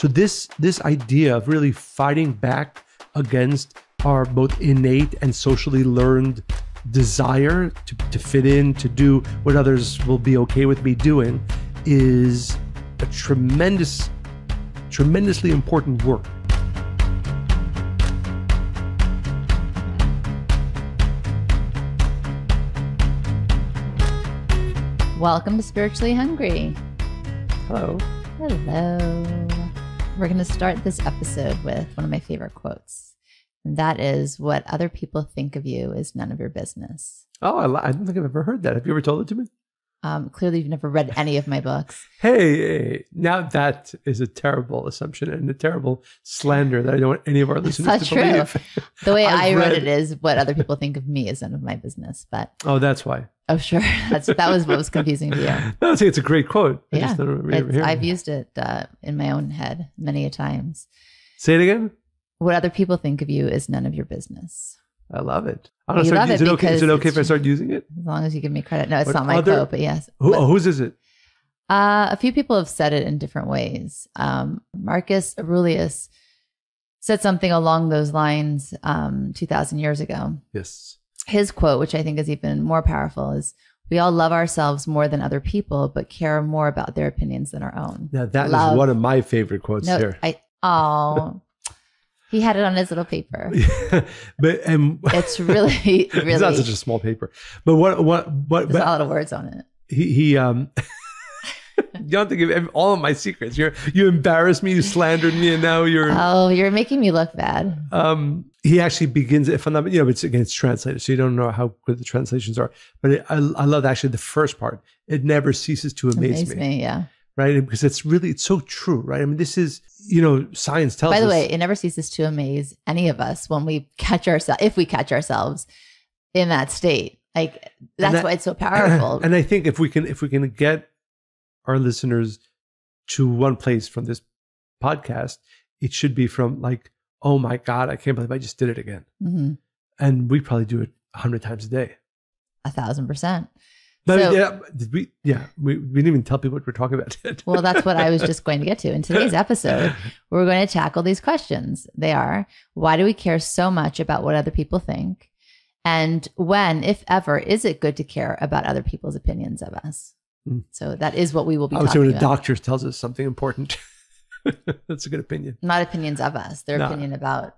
So this idea of really fighting back against our both innate and socially learned desire to fit in, to do what others will be okay with me doing, is a tremendously important work. Welcome to Spiritually Hungry. Hello. Hello. We're going to start this episode with one of my favorite quotes. And that is, what other people think of you is none of your business. Oh, I don't think I've ever heard that. Have you ever told it to me? Clearly, you've never read any of my books. Hey, now that is a terrible assumption and a terrible slander that I don't want any of our listeners to believe. The way I read it is, what other people think of me is none of my business. But that's why. Oh, sure. That was what was confusing to you. I think it's a great quote. I've used it in my own head many a times. Say it again. What other people think of you is none of your business. I love it. Is it okay if I start using it? As long as you give me credit. No, it's not my quote, but yes. Whose is it? A few people have said it in different ways. Marcus Aurelius said something along those lines 2,000 years ago. Yes. His quote, which I think is even more powerful, is, "We all love ourselves more than other people, but care more about their opinions than our own." Yeah, that is one of my favorite quotes here. He had it on his little paper. But it's really it's not such a small paper. But there's a lot of words on it. He you don't have to give all of my secrets. You embarrassed me, you slandered me, and now you're making me look bad. He actually begins, if I'm not, it's translated, so you don't know how good the translations are. But I love actually the first part. It never ceases to amaze me. Yeah. Right? Because it's so true, right? I mean, this is, science tells us. By the way, it never ceases to amaze any of us when we if we catch ourselves in that state. Like, that's why it's so powerful. And I think if we can get our listeners to one place from this podcast, it should be from like, oh my God, I can't believe I just did it again. Mm-hmm. And we probably do it 100 times a day. 1,000%. But we didn't even tell people what we're talking about. Well, that's what I was just going to get to. In today's episode, we're going to tackle these questions. They are, why do we care so much about what other people think? And when, if ever, is it good to care about other people's opinions of us? Mm. So that is what we will be talking about. When a doctor tells us something important, that's a good opinion. Not opinions of us. Their opinion about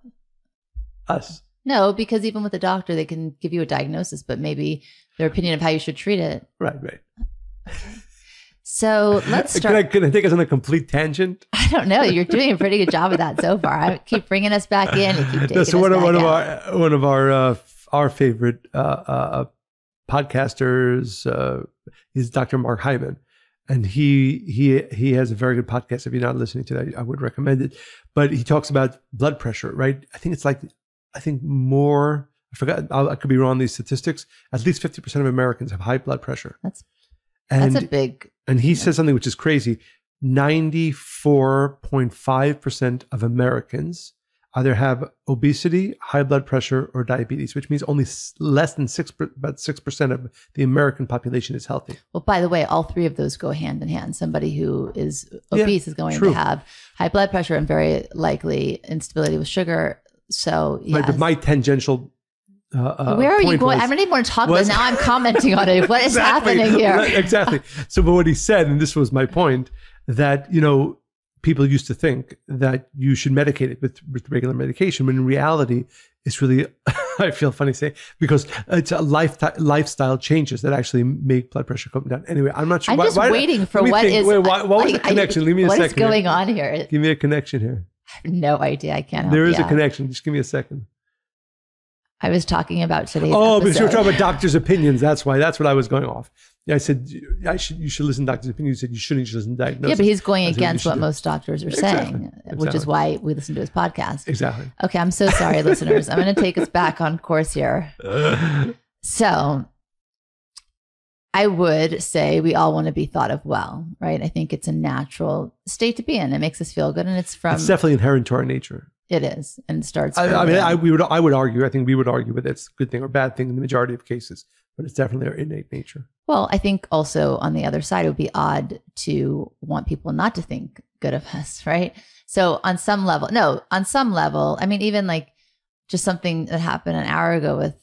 us. No, because even with a doctor, they can give you a diagnosis, but maybe their opinion of how you should treat it. Right. Okay. So let's start. Can I take us on a complete tangent? I don't know. You're doing a pretty good job of that so far. I keep bringing us back in. You keep taking us back out. One of our favorite podcasters is Dr. Mark Hyman. And he has a very good podcast. If you're not listening to that, I would recommend it. But he talks about blood pressure, right? I think more, I forgot, I could be wrong on these statistics. At least 50% of Americans have high blood pressure. That's a big. And he says something which is crazy. 94.5% of Americans either have obesity, high blood pressure, or diabetes, which means only less than about 6% of the American population is healthy. Well, by the way, all three of those go hand in hand. Somebody who is obese is going to have high blood pressure and very likely instability with sugar. So, yes. Right, but my tangential where are you going? I don't even want to talk about it. Now I'm commenting on it. What is happening here? Exactly. So, but what he said, and this was my point, that, people used to think that you should medicate it with regular medication, when in reality, it's really, I feel funny saying, because it's a lifestyle changes that actually make blood pressure come down. Anyway, I'm not sure. I'm just waiting for what is. Wait, what was the connection? Leave me a second. What is going on here? Give me a connection here. I have no idea. I can't help There is a connection. Just give me a second. I was talking about today's episode. Because you were talking about doctors' opinions. That's why. That's what I was going off. Yeah, I said you should listen to doctor's opinion. You said you shouldn't. You should listen to diagnosis. Yeah, but he's going against what most doctors are saying, which is why we listen to his podcast. Exactly. Okay, I'm so sorry, listeners. I'm going to take us back on course here. So I would say we all want to be thought of well, right? I think it's a natural state to be in. It makes us feel good, and it's definitely inherent to our nature. It is, and it starts. I would argue. I think we would argue whether it's a good thing or bad thing in the majority of cases. but it's definitely our innate nature. Well, I think also on the other side, it would be odd to want people not to think good of us, right? So on some level, I mean, even like just something that happened an hour ago with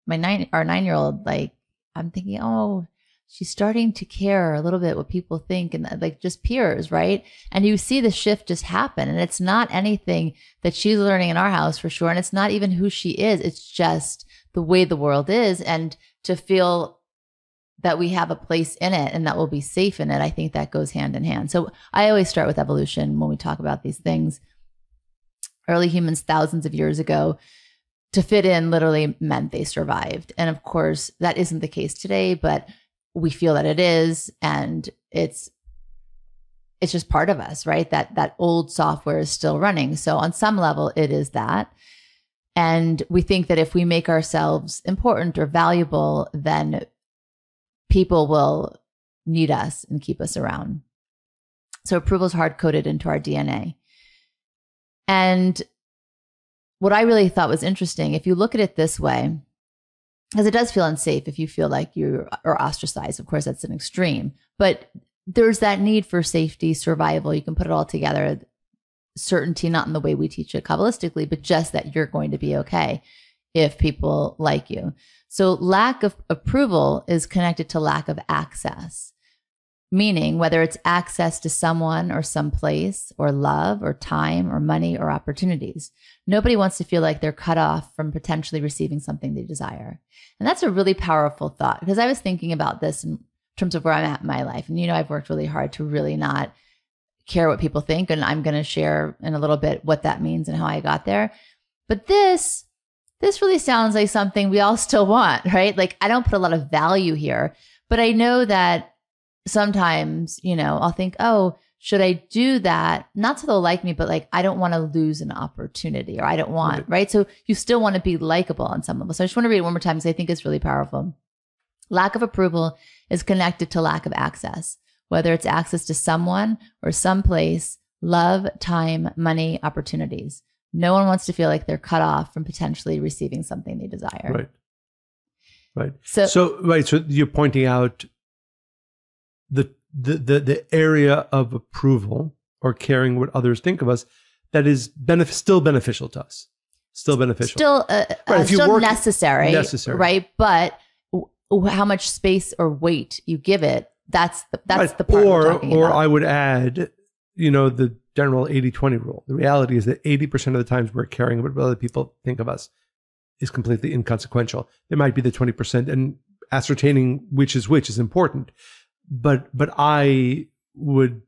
our 9-year-old, like I'm thinking, oh, she's starting to care a little bit what people think, and like just peers, right? And you see the shift just happen, and it's not anything that she's learning in our house for sure. And it's not even who she is. It's just the way the world is. And to feel that we have a place in it and that we'll be safe in it, I think that goes hand in hand. So I always start with evolution when we talk about these things. Early humans, thousands of years ago, to fit in literally meant they survived. And of course, that isn't the case today, but we feel that it is. And it's just part of us, right? That old software is still running. So on some level, it is that. And we think that if we make ourselves important or valuable, then people will need us and keep us around. So approval is hard-coded into our DNA. And what I really thought was interesting, if you look at it this way, because it does feel unsafe if you feel like you are ostracized. Of course, that's an extreme. But there's that need for safety, survival. You can put it all together. Certainty, not in the way we teach it Kabbalistically, but just that you're going to be okay if people like you. So lack of approval is connected to lack of access, meaning whether it's access to someone or some place or love or time or money or opportunities. Nobody wants to feel like they're cut off from potentially receiving something they desire. And that's a really powerful thought, because I was thinking about this in terms of where I'm at in my life. And, I've worked really hard to really not care what people think. And I'm going to share in a little bit what that means and how I got there. But this really sounds like something we all still want, right? Like I don't put a lot of value here, but I know that sometimes, I'll think, oh, should I do that? Not so they'll like me, but like, I don't want to lose an opportunity, or I don't want, right? So you still want to be likable on some level. So I just want to read it one more time because I think it's really powerful. Lack of approval is connected to lack of access, whether it's access to someone or someplace, love, time, money, opportunities. No one wants to feel like they're cut off from potentially receiving something they desire. Right. So you're pointing out the area of approval or caring what others think of us that is still beneficial to us. Still beneficial. Still necessary. Right? But how much space or weight you give it, that's the part we're talking about. Or I would add, the general 80-20 rule. The reality is that 80% of the times we're caring about what other people think of us is completely inconsequential. There might be the 20%, and ascertaining which is important. But I would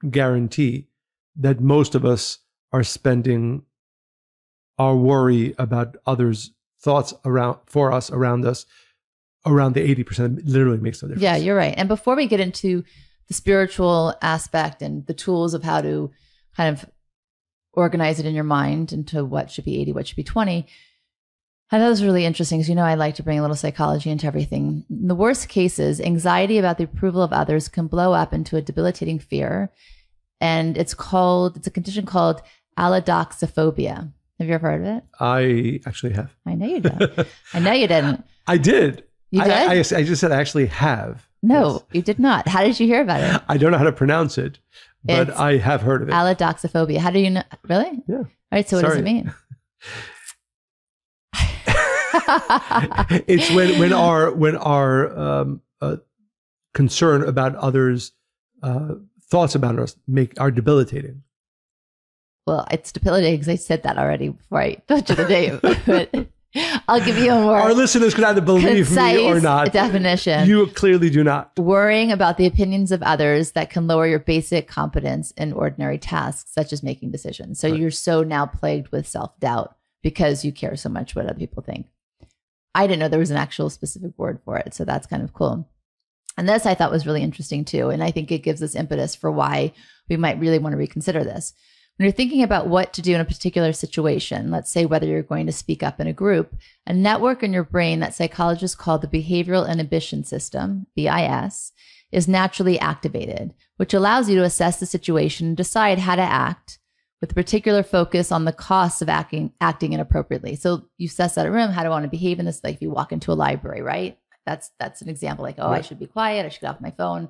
guarantee that most of us are spending our worry about others' thoughts around us around the 80%. It literally makes no difference. Yeah, you're right. And before we get into the spiritual aspect and the tools of how to kind of organize it in your mind into what should be 80, what should be 20, I thought it was really interesting because, I like to bring a little psychology into everything. In the worst cases, anxiety about the approval of others can blow up into a debilitating fear. And it's a condition called allodoxophobia. Have you ever heard of it? I actually have. I know you don't. I know you didn't. I did. You did? I just said I actually have. No, yes. You did not. How did you hear about it? I don't know how to pronounce it, but I have heard of it. Allodoxophobia. How do you know? Really? Yeah. All right. So what does it mean? It's when our concern about others' thoughts about us are debilitating. Well, it's debilitating because I said that already before I told you the name. But I'll give you a more our listeners could either believe me or not. Definition. You clearly do not. Worrying about the opinions of others that can lower your basic competence in ordinary tasks, such as making decisions. So You're so now plagued with self-doubt because you care so much what other people think. I didn't know there was an actual specific word for it. So that's kind of cool. And this I thought was really interesting too. And I think it gives us impetus for why we might really want to reconsider this. When you're thinking about what to do in a particular situation, let's say whether you're going to speak up in a group, a network in your brain that psychologists call the behavioral inhibition system, BIS, is naturally activated, which allows you to assess the situation and decide how to act with a particular focus on the costs of acting inappropriately. So you assess out a room, how do I want to behave in this? Like if you walk into a library, right? That's an example. Like, I should be quiet. I should get off my phone.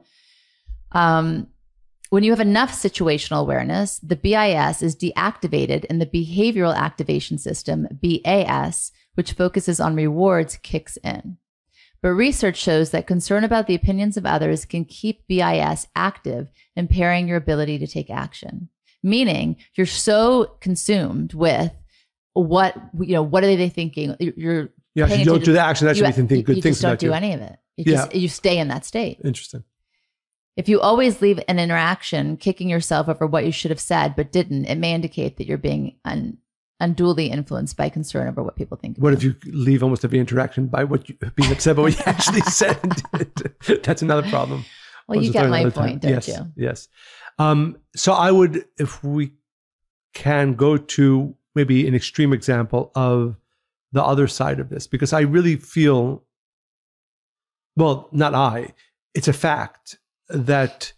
When you have enough situational awareness, the BIS is deactivated and the behavioral activation system, BAS, which focuses on rewards, kicks in. But research shows that concern about the opinions of others can keep BIS active, impairing your ability to take action. Meaning you're so consumed with what are they thinking? You're you don't do the action. That should be thinking good things about you. You just don't do any of it. You stay in that state. Interesting. If you always leave an interaction kicking yourself over what you should have said but didn't, it may indicate that you're being unduly influenced by concern over what people think. What if you leave almost every interaction by being upset about what you actually said? That's another problem. Well, you get my point, don't you? Yes. So I would, if we can, go to maybe an extreme example of the other side of this, because I really feel, it's a fact that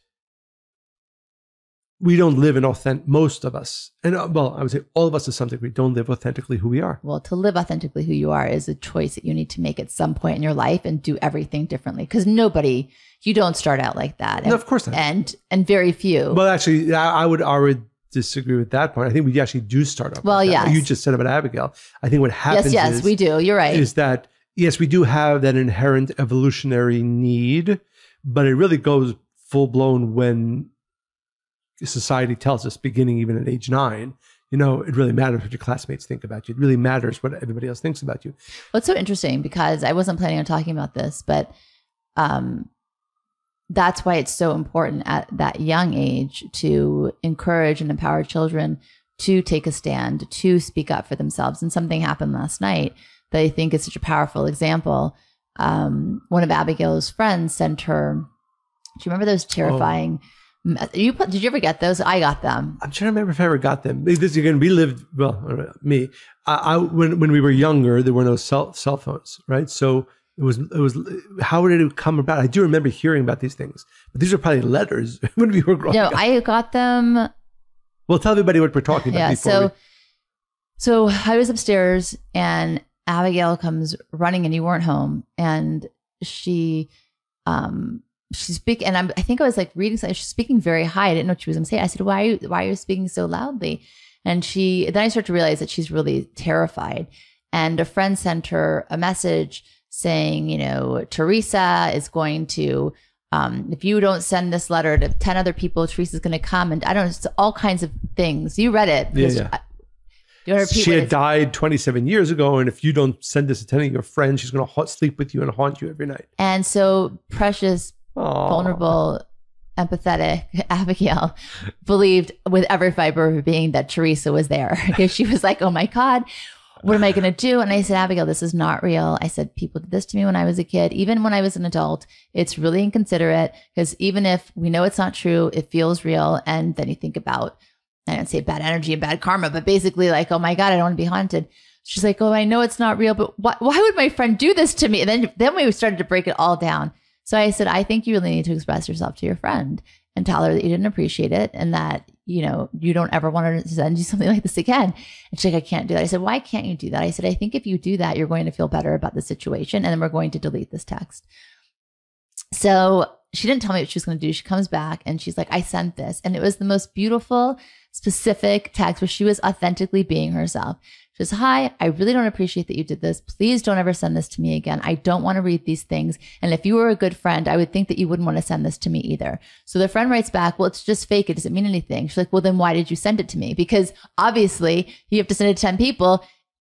we don't live in most of us, and I would say all of us to some degree, don't live authentically who we are. Well, to live authentically who you are is a choice that you need to make at some point in your life and do everything differently. Because you don't start out like that. No, of course not. And very few. Well, actually, I would already disagree with that point. I think we actually do start off. Well, yes. You just said about Abigail. I think what happens Yes, we do. You're right. Is that, yes, we do have that inherent evolutionary need, but it really goes full blown when society tells us, beginning even at age 9, it really matters what your classmates think about you. It really matters what everybody else thinks about you. Well, it's so interesting because I wasn't planning on talking about this, but that's why it's so important at that young age to encourage and empower children to take a stand, to speak up for themselves. And something happened last night that I think is such a powerful example. One of Abigail's friends sent her, do you remember those terrifying did you ever get those? I got them. I'm trying to remember if I ever got them. This again, we lived, me. When we were younger, there were no cell phones, right? So it was. How did it come about? I do remember hearing about these things, but these are probably letters when we were growing up. No, I got them. Well, tell everybody what we're talking about. Yeah. So I was upstairs and Abigail comes running and you weren't home, and she's speaking, and I think I was like reading something. She's speaking very high. I didn't know what she was going to say. I said, why are you speaking so loudly? And then I started to realize that she's really terrified. And a friend sent her a message saying, Teresa is going to, if you don't send this letter to 10 other people, Teresa's going to come. And I don't know, it's all kinds of things. You read it. Yeah. She had died 27 years ago. And if you don't send this to 10 of your friends, she's going to sleep with you and haunt you every night. And so precious, vulnerable, empathetic Abigail believed with every fiber of her being that Teresa was there, because she was like, oh my God, what am I going to do? And I said, Abigail, this is not real. I said, people did this to me when I was a kid. Even when I was an adult, it's really inconsiderate, because even if we know it's not true, it feels real. And then you think about, I don't say bad energy and bad karma, but basically like, oh my God, I don't want to be haunted. She's like, oh, I know it's not real, but why would my friend do this to me? And then we started to break it all down. So I said, I think you really need to express yourself to your friend and tell her that you didn't appreciate it and that, you don't ever want her to send you something like this again. And she's like, I can't do that. I said, why can't you do that? I said, I think if you do that, you're going to feel better about the situation. And then we're going to delete this text. So she didn't tell me what she was going to do. She comes back and she's like, I sent this. And it was the most beautiful, specific text where she was authentically being herself. She says, hi, I really don't appreciate that you did this. Please don't ever send this to me again. I don't want to read these things. And if you were a good friend, I would think that you wouldn't want to send this to me either. So the friend writes back, well, it's just fake. It doesn't mean anything. She's like, well, then why did you send it to me? Because obviously you have to send it to 10 people.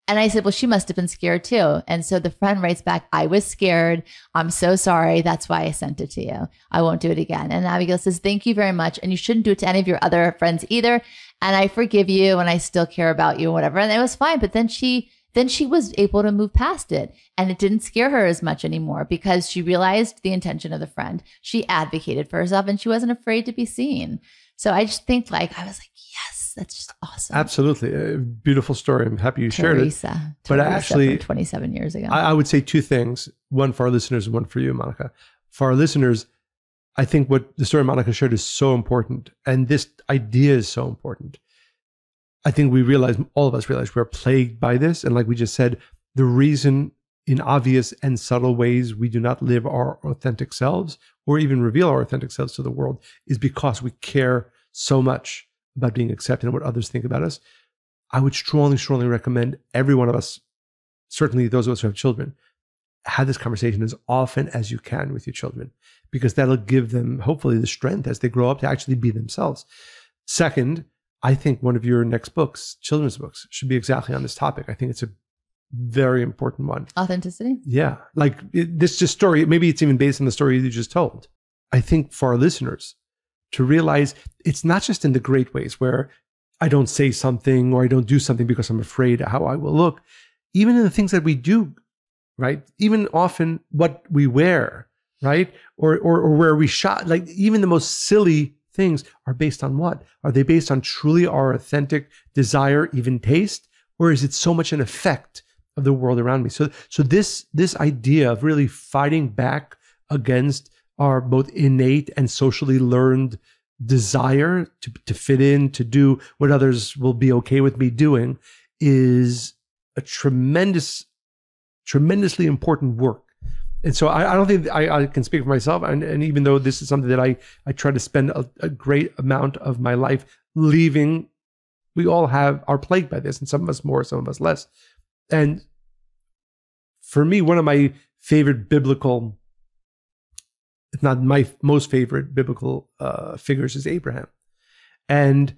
And I said, well, she must have been scared too. And so the friend writes back, I was scared. I'm so sorry. That's why I sent it to you. I won't do it again. And Abigail says, thank you very much. And you shouldn't do it to any of your other friends either. And I forgive you and I still care about you and whatever. And it was fine. But then she was able to move past it. And it didn't scare her as much anymore because she realized the intention of the friend. She advocated for herself and she wasn't afraid to be seen. So I just think I was like, yes, that's just awesome. Absolutely. A beautiful story. I'm happy you shared it. But actually, 27 years ago. I would say two things, one for our listeners and one for you, Monica. For our listeners, I think what the story Monica shared is so important. And this idea is so important. I think all of us realize we're plagued by this. And like we just said, the reason in obvious and subtle ways we do not live our authentic selves or even reveal our authentic selves to the world is because we care so much about being accepted and what others think about us. I would strongly, strongly recommend every one of us, certainly those of us who have children, have this conversation as often as you can with your children, because that'll give them hopefully the strength as they grow up to actually be themselves. Second, I think one of your next books, children's books, should be exactly on this topic. I think it's a very important one. Authenticity? Yeah. Like this just story, maybe it's even based on the story you just told. I think for our listeners to realize it's not just in the great ways where I don't say something or I don't do something because I'm afraid of how I will look, even in the things that we do, right? Even often what we wear, right? Or where we shop, like even the most silly things are based on what? Are they based on truly our authentic desire, even taste? Or is it so much an effect of the world around me? So this idea of really fighting back against our both innate and socially learned desire to fit in, to do what others will be okay with me doing is a tremendously important work. And so I don't think I can speak for myself. And even though this is something that I try to spend a great amount of my life leaving, we all are plagued by this, and some of us more, some of us less. And for me, one of my favorite biblical, if not my most favorite biblical figures is Abraham. And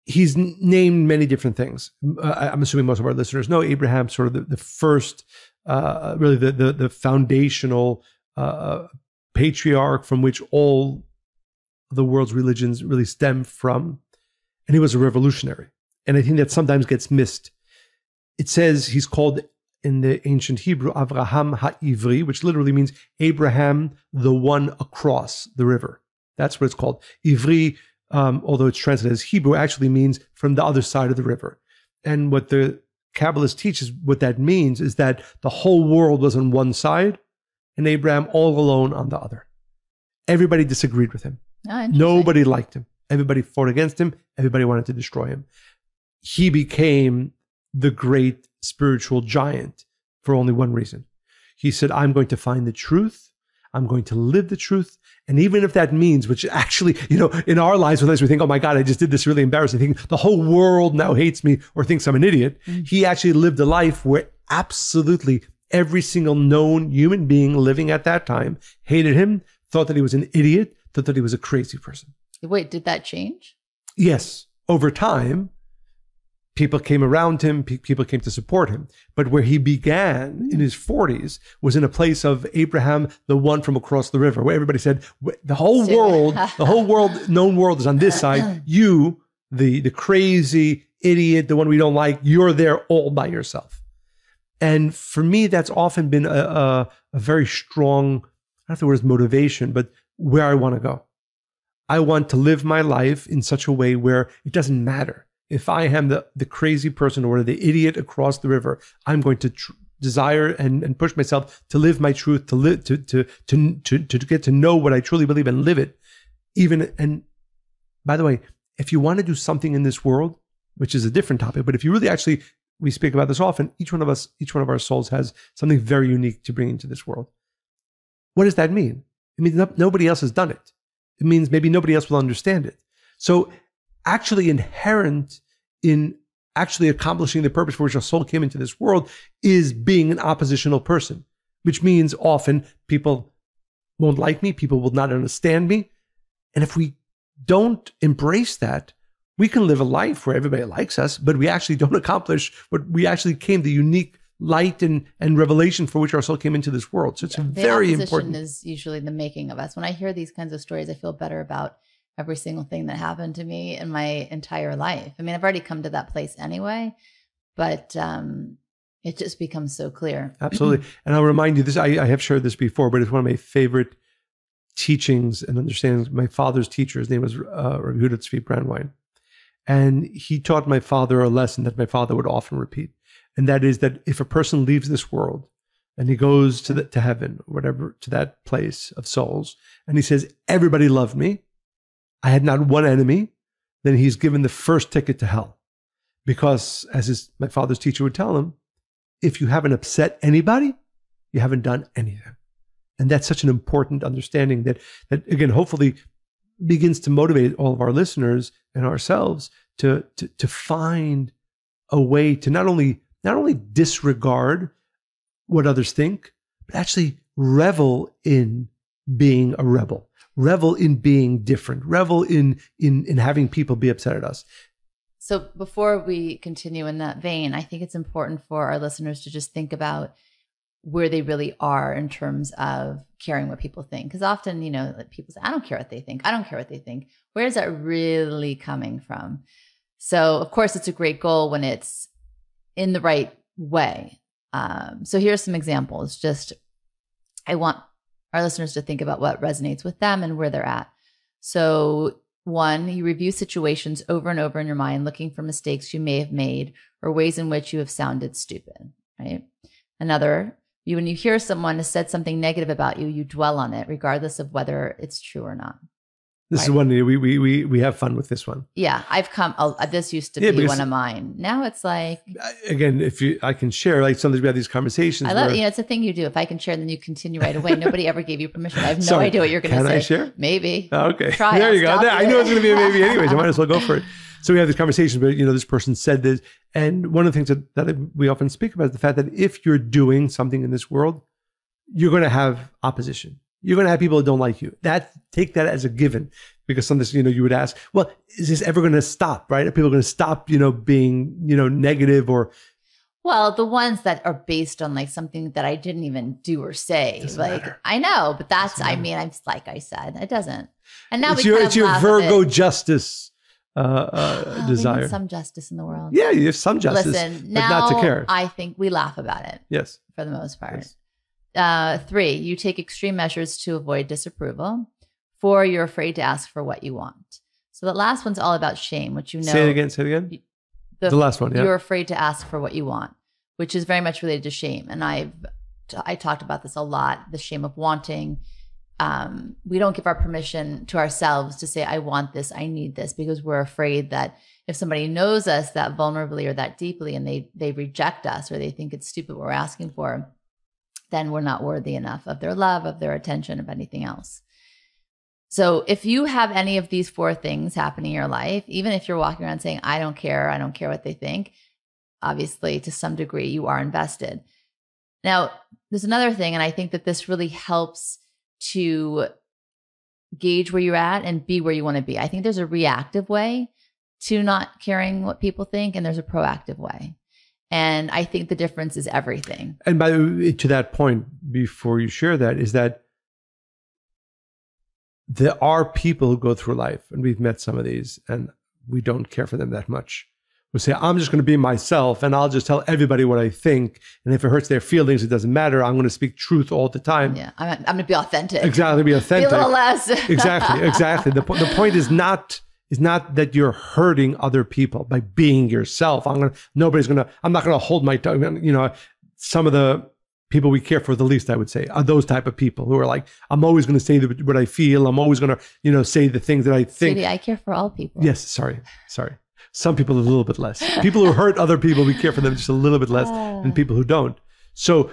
he's named many different things. I'm assuming most of our listeners know Abraham, sort of the first, really the foundational patriarch from which all the world's religions really stem from. And he was a revolutionary. And I think that sometimes gets missed. It says he's called in the ancient Hebrew, Avraham HaIvri, which literally means Abraham, the one across the river. That's what it's called. Ivri, although it's translated as Hebrew, actually means from the other side of the river. And what the Kabbalist teaches, what that means is that the whole world was on one side and Abraham all alone on the other. Everybody disagreed with him. Nobody liked him. Everybody fought against him. Everybody wanted to destroy him. He became the great spiritual giant for only one reason. He said, I'm going to find the truth. I'm going to live the truth. And even if that means, which actually, in our lives, sometimes we think, oh my God, I just did this really embarrassing thing. The whole world now hates me or thinks I'm an idiot. Mm-hmm. He actually lived a life where absolutely every single known human being living at that time hated him, thought that he was an idiot, thought that he was a crazy person. Wait, did that change? Yes. Over time, people came around him, people came to support him. But where he began in his 40s was in a place of Abraham, the one from across the river, where everybody said, the whole world, known world is on this side. You, the crazy idiot, the one we don't like, you're there all by yourself. And for me, that's often been a very strong, I don't know if the word is motivation, but where I want to go. I want to live my life in such a way where it doesn't matter. If I am the crazy person or the idiot across the river, I'm going to desire and push myself to live my truth, to live, to get to know what I truly believe and live it. And by the way, if you want to do something in this world, which is a different topic, but if you really actually, we speak about this often, each one of our souls has something very unique to bring into this world. What does that mean? It means nobody else has done it. It means maybe nobody else will understand it. So actually inherent in actually accomplishing the purpose for which our soul came into this world is being an oppositional person, which means often people won't like me, people will not understand me. And if we don't embrace that, we can live a life where everybody likes us, but we actually don't accomplish what we actually came, the unique light and revelation for which our soul came into this world. So it's very important. The opposition is usually the making of us. When I hear these kinds of stories, I feel better about every single thing that happened to me in my entire life. I mean, I've already come to that place anyway, but it just becomes so clear. Absolutely. And I'll remind you this, I have shared this before, but it's one of my favorite teachings and understandings. My father's teacher, his name was Rabbi Yehuda Tzvi Brandwein. And he taught my father a lesson that my father would often repeat. And that is that if a person leaves this world and he goes to heaven, or whatever, to that place of souls, and he says, everybody loved me, I had not one enemy, then he's given the first ticket to hell. Because as my father's teacher would tell him, if you haven't upset anybody, you haven't done anything. And that's such an important understanding that again, hopefully begins to motivate all of our listeners and ourselves to find a way to not only disregard what others think, but actually revel in being a rebel, revel in being different, revel in having people be upset at us. So before we continue in that vein, I think it's important for our listeners to just think about where they really are in terms of caring what people think. Because often, people say, I don't care what they think. I don't care what they think. Where is that really coming from? So of course, it's a great goal when it's in the right way. So here's some examples. I want our listeners to think about what resonates with them and where they're at. So 1, you review situations over and over in your mind, looking for mistakes you may have made or ways in which you have sounded stupid, right? Another, when you hear someone has said something negative about you, you dwell on it, regardless of whether it's true or not. This is one we have fun with this one. Yeah, this used to be one of mine. Now it's like, again, I can share, like sometimes we have these conversations. I love it's a thing you do. If I can share, then you continue right away. Nobody ever gave you permission. I have no idea what you're going to say. Can I share? Maybe. Okay. Try. There you go. I knew it was going to be a maybe anyways. I might as well go for it. So we have this conversation, but this person said this, and one of the things that we often speak about is the fact that if you're doing something in this world, you're going to have opposition. You're going to have people that don't like you. Take that as a given, because sometimes, you would ask, well, is this ever going to stop, right? Are people going to stop, being, negative or? Well, the ones that are based on like something that I didn't even do or say, matter. I know, but that's, I'm like I said, it doesn't. And now it's your Virgo justice desire. Some justice in the world. Yeah, you have some justice, Listen, but not to care. I think we laugh about it. Yes. For the most part. Yes. 3, you take extreme measures to avoid disapproval. 4, you're afraid to ask for what you want. So the last one's all about shame, which Say it again. The last one, yeah. You're afraid to ask for what you want, which is very much related to shame. And I talked about this a lot, the shame of wanting. We don't give our permission to ourselves to say, I want this, I need this, because we're afraid that if somebody knows us that vulnerably or that deeply and they reject us or they think it's stupid what we're asking for, then we're not worthy enough of their love, of their attention, of anything else. So if you have any of these 4 things happening in your life, even if you're walking around saying, I don't care what they think, obviously to some degree you are invested. Now, there's another thing, and I think that this really helps to gauge where you're at and be where you want to be. I think there's a reactive way to not caring what people think, and there's a proactive way. And I think the difference is everything. And to that point, before you share that, is that there are people who go through life, and we've met some of these, and we don't care for them that much. We say, I'm just going to be myself, and I'll just tell everybody what I think. And if it hurts their feelings, it doesn't matter. I'm going to speak truth all the time. Yeah, I'm going to be authentic. Exactly, be authentic. Be a little less. Exactly. The point is not that you're hurting other people by being yourself. I'm not going to hold my tongue. Some of the people we care for the least, I would say, are those type of people who are like, I'm always going to say what I feel. I'm always going to, say the things that I think. Sweetie, I care for all people. Yes. Sorry. Some people a little bit less. People who hurt other people, we care for them just a little bit less than people who don't. So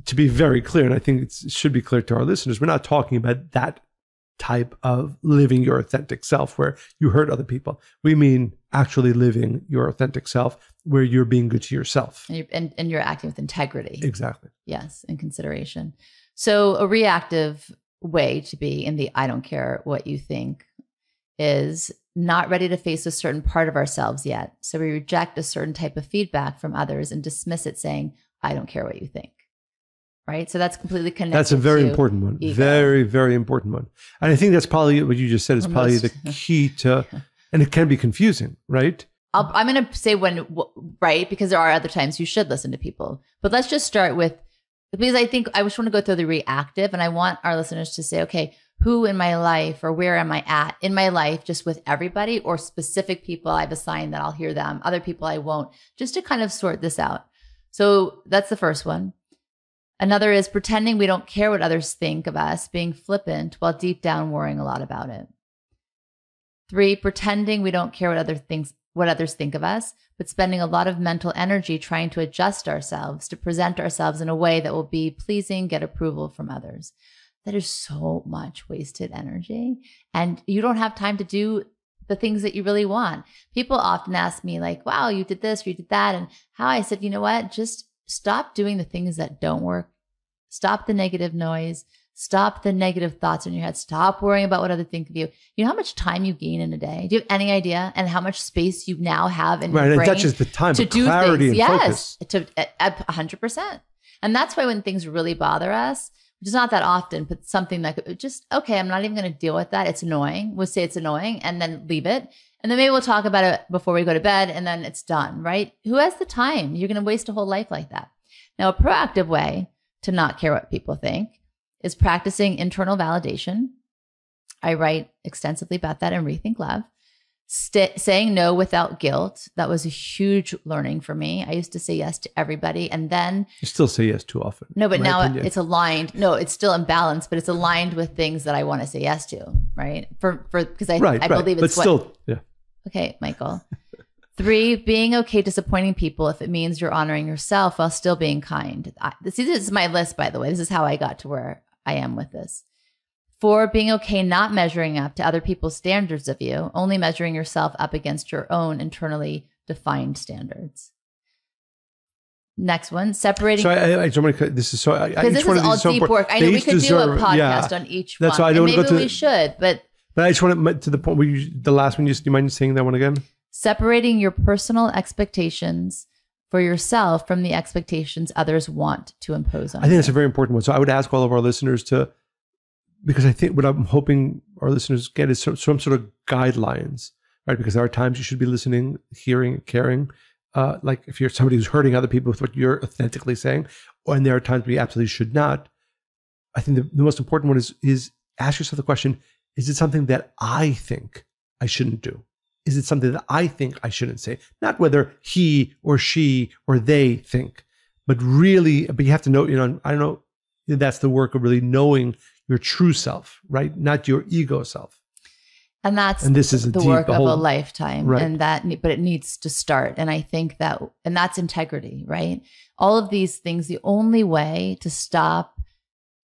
to be very clear, and I think it should be clear to our listeners, we're not talking about that type of living your authentic self where you hurt other people. We mean actually living your authentic self where you're being good to yourself. And you're acting with integrity. Exactly. Yes, and consideration. So a reactive way to be in the I don't care what you think is not ready to face a certain part of ourselves yet. So we reject a certain type of feedback from others and dismiss it saying, I don't care what you think. Right? So that's completely connected. That's a very important one. Ego. Very, very important one. And I think that's probably what you just said is probably the key to, and it can be confusing, right? I'm going to say when, right? Because there are other times you should listen to people. But let's just start with, because I think I just want to go through the reactive, and I want our listeners to say, okay, who in my life or where am I at in my life, just with everybody or specific people I've assigned that I'll hear them, other people I won't, just to kind of sort this out. So that's the first one. Another is pretending we don't care what others think of us, being flippant while deep down worrying a lot about it. 3, pretending we don't care what what others think of us, but spending a lot of mental energy trying to adjust ourselves, to present ourselves in a way that will be pleasing, get approval from others. That is so much wasted energy. And you don't have time to do the things that you really want. People often ask me like, wow, you did this, or you did that. And how I said, you know what? Just stop doing the things that don't work. Stop the negative noise. Stop the negative thoughts in your head. Stop worrying about what others think of you. You know how much time you gain in a day? Do you have any idea? And how much space you now have in your brain? Right, and not just the time, to but do clarity things. and focus. Yes, 100%. And that's why when things really bother us, which is not that often, but something that could just, okay, I'm not even going to deal with that. It's annoying. We'll say it's annoying and then leave it. And then maybe we'll talk about it before we go to bed and then it's done, right? Who has the time? You're going to waste a whole life like that. Now, a proactive way to not care what people think is practicing internal validation. I write extensively about that in Rethink Love. Saying no without guilt. That was a huge learning for me. I used to say yes to everybody. And then you still say yes too often. No, but now it's aligned. No, it's still imbalanced, but it's aligned with things that I want to say yes to, right? Because I believe it's but still, yeah. Okay, Michael. 3, being okay disappointing people if it means you're honoring yourself while still being kind. This is my list, by the way. This is how I got to where I am with this. 4, being okay not measuring up to other people's standards of you, only measuring yourself up against your own internally defined standards. Next one, separating. So I don't want to. This is so. Because this is all deep work. I know we could do a podcast on each one. That's why I don't want to go to. Maybe we should, but I just want to the point where the last one. Do you mind saying that one again? Separating your personal expectations for yourself from the expectations others want to impose on you. I think that's a very important one. So I would ask all of our listeners to, because I think what I'm hoping our listeners get is some sort of guidelines, right? Because there are times you should be listening, hearing, caring. Like if you're somebody who's hurting other people with what you're authentically saying, and there are times where you absolutely should not. I think the most important one is ask yourself the question, is it something that I think I shouldn't do? Is it something that I think I shouldn't say? Not whether he or she or they think, but really, but you have to know, I don't know, that's the work of really knowing your true self, right? Not your ego self. And this is the work of a lifetime. Right. But it needs to start. And I think and that's integrity, right? All of these things, the only way to stop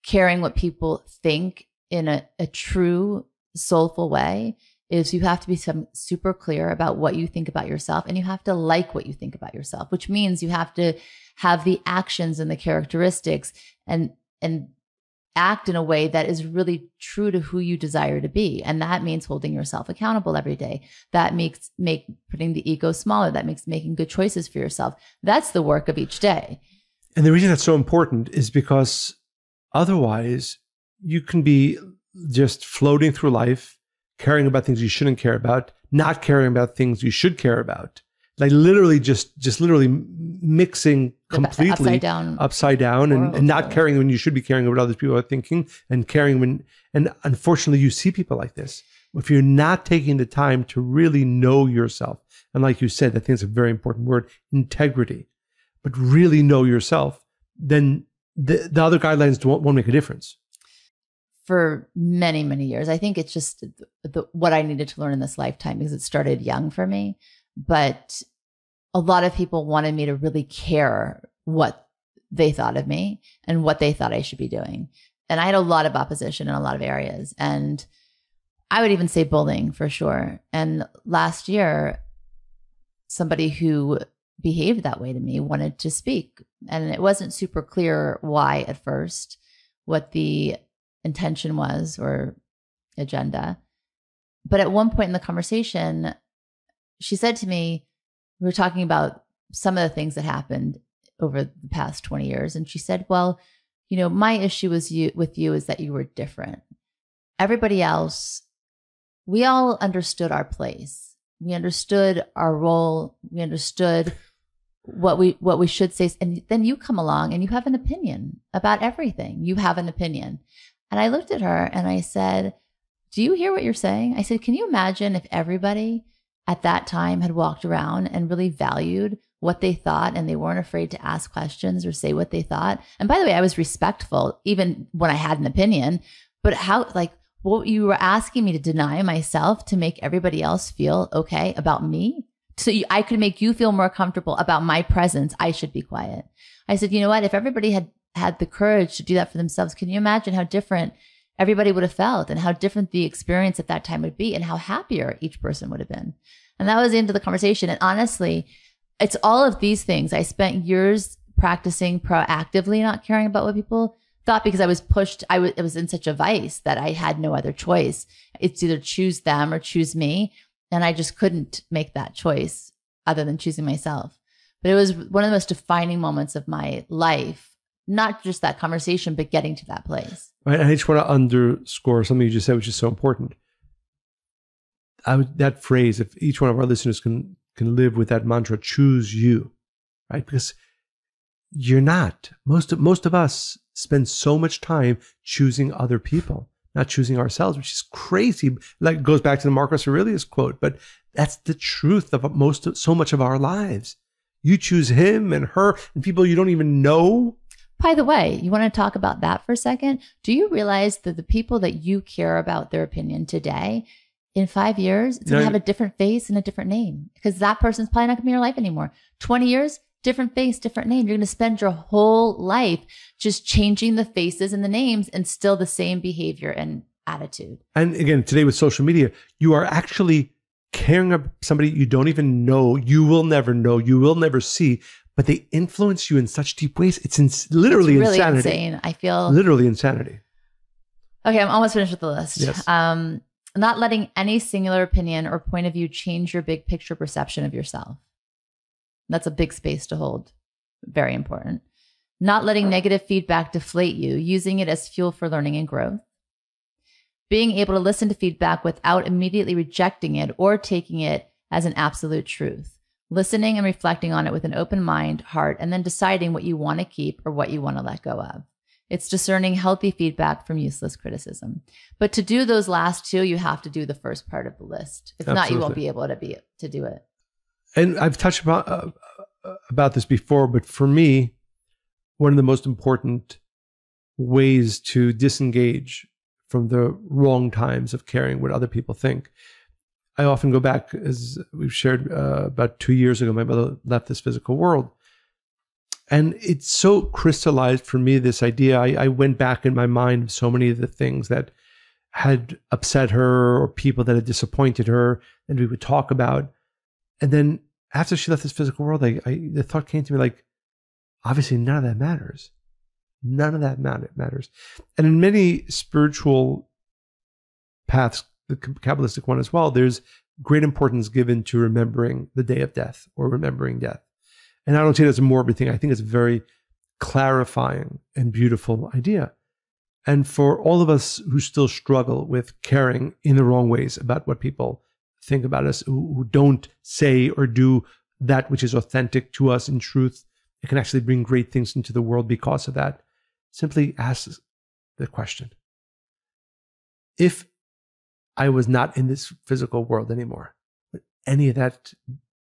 caring what people think in a true soulful way is you have to be super clear about what you think about yourself, and you have to like what you think about yourself, which means you have to have the actions and the characteristics and act in a way that is really true to who you desire to be. And that means holding yourself accountable every day. That makes putting the ego smaller. That makes making good choices for yourself. That's the work of each day. And the reason that's so important is because otherwise you can be just floating through life, caring about things you shouldn't care about, not caring about things you should care about. Like literally just literally mixing completely upside down and not caring when you should be caring what other people are thinking, and caring when, and unfortunately you see people like this. If you're not taking the time to really know yourself, and like you said, I think it's a very important word, integrity, but really know yourself, then the other guidelines won't make a difference. For many, many years. I think it's just what I needed to learn in this lifetime, because it started young for me. But a lot of people wanted me to really care what they thought of me and what they thought I should be doing. And I had a lot of opposition in a lot of areas. And I would even say bullying for sure. And last year, somebody who behaved that way to me wanted to speak. And it wasn't super clear why at first, what the intention was or agenda. But at one point in the conversation, she said to me, we were talking about some of the things that happened over the past 20 years. And she said, well, my issue with you is that you were different. Everybody else, we all understood our place. We understood our role. We understood what we should say. And then you come along and you have an opinion about everything. You have an opinion. And I looked at her and I said, do you hear what you're saying? I said, can you imagine if everybody at that time had walked around and really valued what they thought, and they weren't afraid to ask questions or say what they thought? And by the way, I was respectful even when I had an opinion, but what you were asking me to deny myself to make everybody else feel okay about me, I could make you feel more comfortable about my presence, I should be quiet. I said, you know what? If everybody had the courage to do that for themselves, can you imagine how different everybody would have felt and how different the experience at that time would be and how happier each person would have been? And that was the end of the conversation. And honestly, it's all of these things. I spent years practicing proactively not caring about what people thought because I was pushed. It was in such a vice that I had no other choice. It's either choose them or choose me. And I just couldn't make that choice other than choosing myself. But it was one of the most defining moments of my life, not just that conversation, but getting to that place. Right. And I just want to underscore something you just said, which is so important. That phrase, if each one of our listeners can live with that mantra, choose you, right? Because you're not. Most of us spend so much time choosing other people, not choosing ourselves, which is crazy. Like, it goes back to the Marcus Aurelius quote, but that's the truth of so much of our lives. You choose him and her and people you don't even know. By the way, you want to talk about that for a second? Do you realize that the people that you care about their opinion today, in 5 years, it's going to have a different face and a different name because that person's probably not going to be in your life anymore. 20 years, different face, different name. You're going to spend your whole life just changing the faces and the names and still the same behavior and attitude. And again, today with social media, you are actually caring about somebody you don't even know, you will never see, but they influence you in such deep ways. It's literally it's really insanity. Insane. I feel literally insanity. Okay, I'm almost finished with the list. Yes. Not letting any singular opinion or point of view change your big picture perception of yourself. That's a big space to hold. Very important. Not letting negative feedback deflate you, using it as fuel for learning and growth. Being able to listen to feedback without immediately rejecting it or taking it as an absolute truth. Listening and reflecting on it with an open mind, heart, and then deciding what you want to keep or what you want to let go of. It's discerning healthy feedback from useless criticism. But to do those last two, you have to do the first part of the list. If not, you won't be able to do it. And I've touched about this before, but for me, one of the most important ways to disengage from the wrong times of caring what other people think. I often go back, as we've shared, about 2 years ago, my mother left this physical world. And it's so crystallized for me, this idea. I went back in my mind of so many of the things that had upset her or people that had disappointed her, and we would talk about. And then after she left this physical world, the thought came to me like, obviously none of that matters. None of that matters. And in many spiritual paths, the Kabbalistic one as well, there's great importance given to remembering the day of death or remembering death. And I don't see it as a morbid thing. I think it's a very clarifying and beautiful idea. And for all of us who still struggle with caring in the wrong ways about what people think about us, who don't say or do that which is authentic to us in truth, it can actually bring great things into the world because of that. Simply ask the question. If I was not in this physical world anymore, would any of that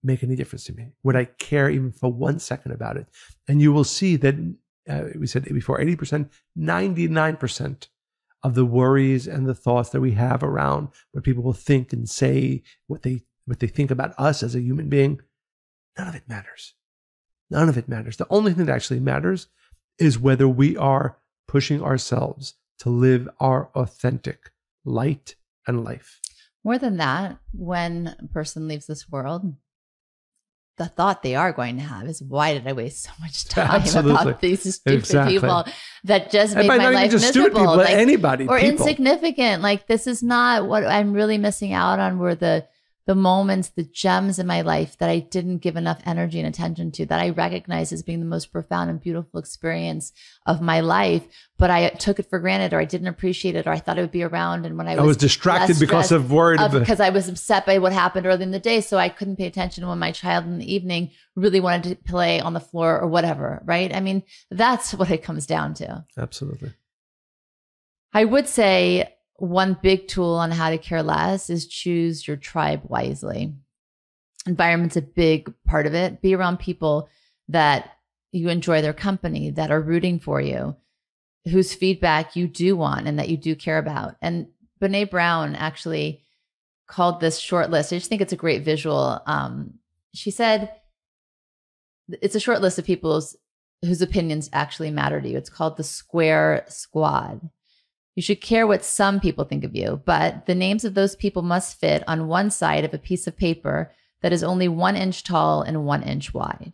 make any difference to me? Would I care even for 1 second about it? And you will see that, we said before, 80%, 99% of the worries and the thoughts that we have around what people will think and say, what they think about us as a human being, none of it matters. None of it matters. The only thing that actually matters is whether we are pushing ourselves to live our authentic light and life. More than that, when a person leaves this world, the thought they are going to have is, why did I waste so much time about these stupid people that just made my life miserable? People, like, anybody, or people. Insignificant. Like, this is not what I'm really missing out on, were the moments, the gems in my life that I didn't give enough energy and attention to, that I recognize as being the most profound and beautiful experience of my life, but I took it for granted, or I didn't appreciate it, or I thought it would be around. And when I was distracted because because I was upset by what happened early in the day. So I couldn't pay attention when my child in the evening really wanted to play on the floor or whatever. Right. I mean, that's what it comes down to. Absolutely. I would say one big tool on how to care less is choose your tribe wisely. Environment's a big part of it. Be around people that you enjoy their company, that are rooting for you, whose feedback you do want and that you do care about. And Brené Brown actually called this short list. I just think it's a great visual. she said, it's a short list of people's whose opinions actually matter to you. It's called the Square Squad. You should care what some people think of you, but the names of those people must fit on one side of a piece of paper that is only 1 inch tall and 1 inch wide.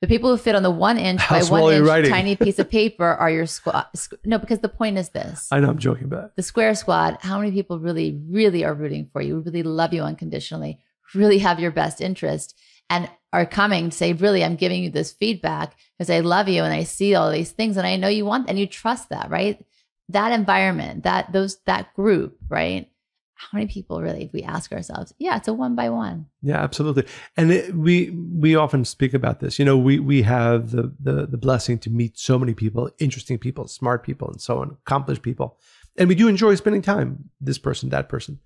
The people who fit on the 1 inch by 1 inch tiny piece of paper are your squad. No, because the point is this. I know, I'm joking about it. The Square Squad, how many people really, really are rooting for you, really love you unconditionally, really have your best interest, and are coming to say, really, I'm giving you this feedback because I love you and I see all these things and I know you want, and you trust that, right? That environment, that group, right? How many people really, if we ask ourselves, yeah, it's a 1 by 1. Yeah, absolutely. And we often speak about this. We have the blessing to meet so many people, interesting people, smart people, and so on, accomplished people. And we do enjoy spending time, this person, that person.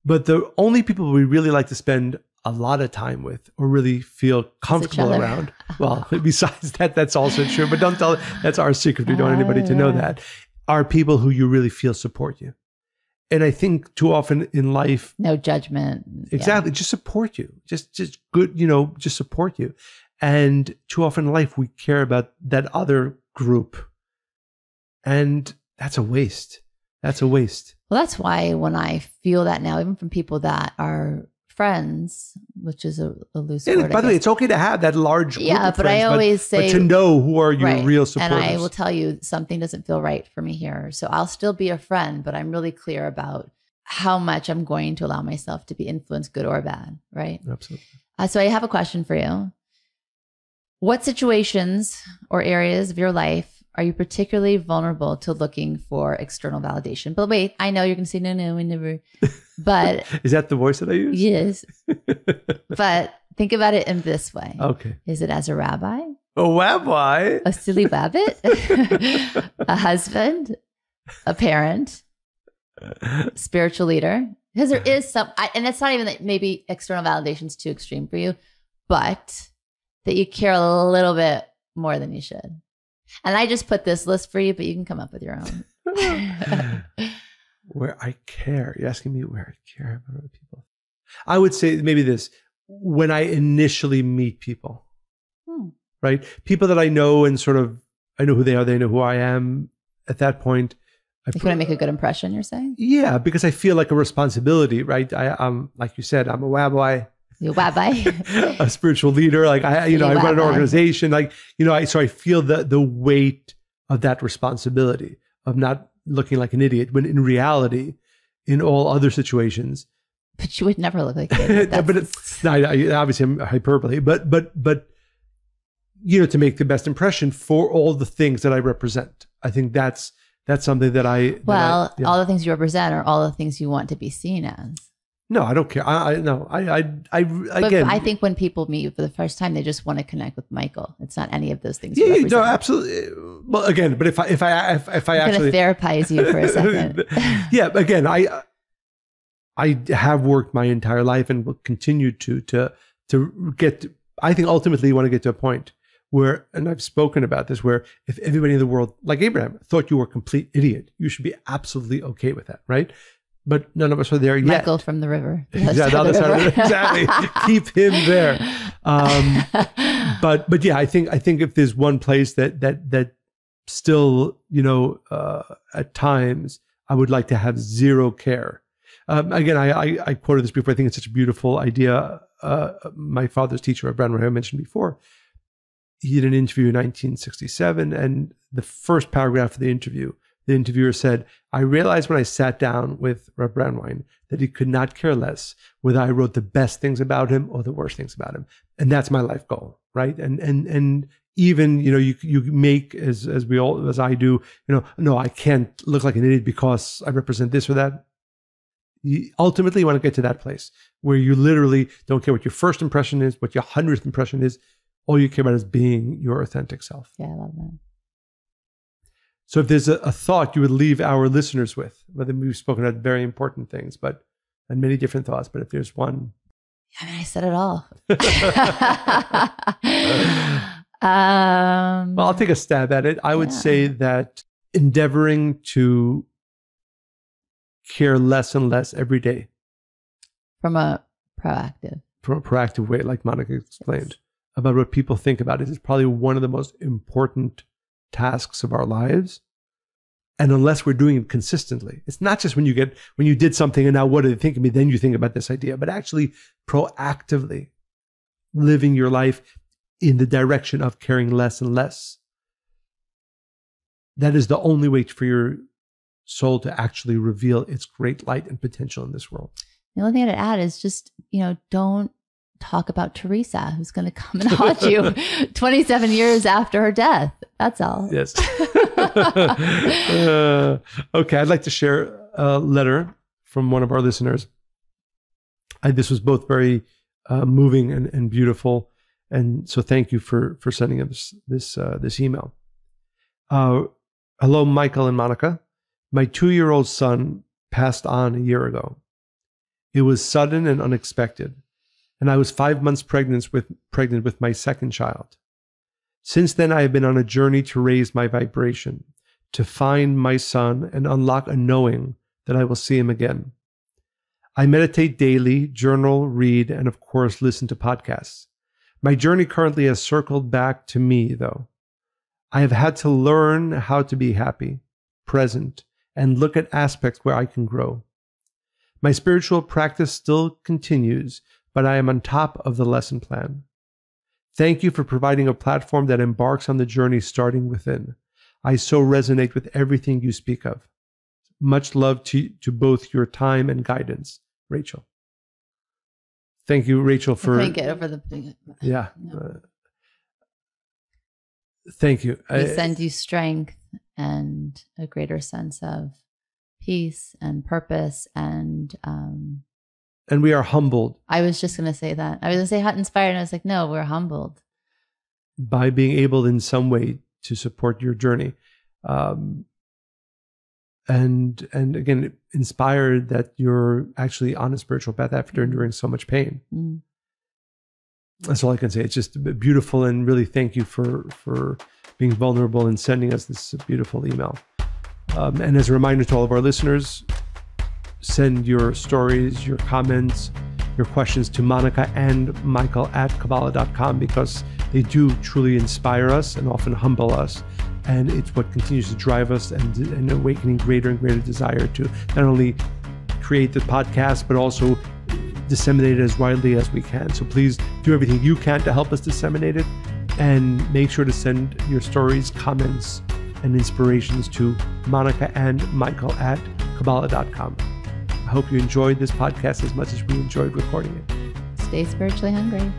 But the only people we really like to spend a lot of time with or really feel comfortable around, well, besides that, that's also true, but don't tell, that's our secret. We don't want anybody to know that, are people who you really feel support you. And I think too often in life, no judgment. Exactly. Just support you. Just good, just support you. And too often in life, we care about that other group. And that's a waste. That's a waste. Well, that's why when I feel that now, even from people that are friends, which is a loose word. By the way, it's okay to have that large group of but friends, I always say, but to know who are your real supporters. And I will tell you, something doesn't feel right for me here. So I'll still be a friend, but I'm really clear about how much I'm going to allow myself to be influenced, good or bad, right? Absolutely. So I have a question for you. What situations or areas of your life are you particularly vulnerable to looking for external validation? But wait, I know you're going to say, no, we never. But is that the voice that I use? Yes. But think about it in this way. Okay. Is it as a rabbi? A rabbi? A silly rabbit? A husband? A parent? Spiritual leader? Because there is some, and it's not even that maybe external validation is too extreme for you, but that you care a little bit more than you should. And I just put this list for you, but you can come up with your own. Where I care. You're asking me where I care about other people. I would say maybe this. When I initially meet people, right? People that I know and sort of, I know who they are, they know who I am. At that point, you want to make a good impression, you're saying? Yeah, because I feel like a responsibility, right? I'm, like you said, I'm a rabbi. You're a rabbi. A spiritual leader. Like I run an organization. Like, so I feel the weight of that responsibility of not looking like an idiot when in reality, in all other situations. But you would never look like an idiot. But obviously I'm hyperbole, but to make the best impression for all the things that I represent. I think that's something that all the things you represent are all the things you want to be seen as. No, I don't care. Again, I think when people meet you for the first time, they just want to connect with Michael. It's not any of those things. Yeah, no, absolutely. Well, again, but if I actually going to therapize you for a second. Yeah, again, I have worked my entire life and will continue to get. I think ultimately you want to get to a point where, and I've spoken about this, where if everybody in the world, like Abraham, thought you were a complete idiot, you should be absolutely okay with that, right? But none of us are there yet. Michael from the river. Exactly. Keep him there. But yeah, I think if there's one place that still, at times I would like to have zero care. Again, I quoted this before. I think it's such a beautiful idea. My father's teacher, Brown, I mentioned before, he did an interview in 1967, and the first paragraph of the interviewer said, "I realized when I sat down with Reb Brownwine that he could not care less whether I wrote the best things about him or the worst things about him." And that's my life goal, right? And even, you make, as I do, no, I can't look like an idiot because I represent this or that. Ultimately, you want to get to that place where you literally don't care what your first impression is, what your 100th impression is. All you care about is being your authentic self. Yeah, I love that. So if there's a thought you would leave our listeners with, whether we've spoken about very important things, and many different thoughts, but if there's one. I said it all. Well, I'll take a stab at it. I would say that endeavoring to care less and less every day. From a proactive from a proactive way, like Monica explained, about what people think about it is probably one of the most important tasks of our lives. And unless we're doing it consistently, it's not just when you did something and now what do they think of me, then you think about this idea, but actually proactively living your life in the direction of caring less and less. That is the only way for your soul to actually reveal its great light and potential in this world. The only thing I'd add is just, don't talk about Teresa, who's going to come and haunt you 27 years after her death. That's all. Yes. Okay, I'd like to share a letter from one of our listeners. This was both very moving and beautiful, and so thank you for sending us this email. Hello, Michael and Monica. My 2-year-old son passed on a year ago. It was sudden and unexpected, and I was 5 months pregnant with my second child. Since then, I have been on a journey to raise my vibration, to find my son and unlock a knowing that I will see him again. I meditate daily, journal, read, and of course, listen to podcasts. My journey currently has circled back to me, though. I have had to learn how to be happy, present, and look at aspects where I can grow. My spiritual practice still continues, but I am on top of the lesson plan. Thank you for providing a platform that embarks on the journey starting within. I so resonate with everything you speak of. Much love to both your time and guidance, Rachel. Thank you, Rachel, for... I can't get over the... Yeah. No. Thank you. We send you strength and a greater sense of peace and purpose and we are humbled. I was just going to say that. I was going to say hot inspired, and I was like, no, we're humbled. By being able in some way to support your journey. And again, inspired that you're actually on a spiritual path after enduring so much pain. Mm. That's all I can say. It's just beautiful, and really thank you for being vulnerable and sending us this beautiful email. And as a reminder to all of our listeners, send your stories, your comments, your questions to Monica and Michael at Kabbalah.com, because they do truly inspire us and often humble us. And it's what continues to drive us and awakening greater and greater desire to not only create the podcast, but also disseminate it as widely as we can. So please do everything you can to help us disseminate it, and make sure to send your stories, comments, and inspirations to Monica and Michael at Kabbalah.com. I hope you enjoyed this podcast as much as we enjoyed recording it. Stay spiritually hungry.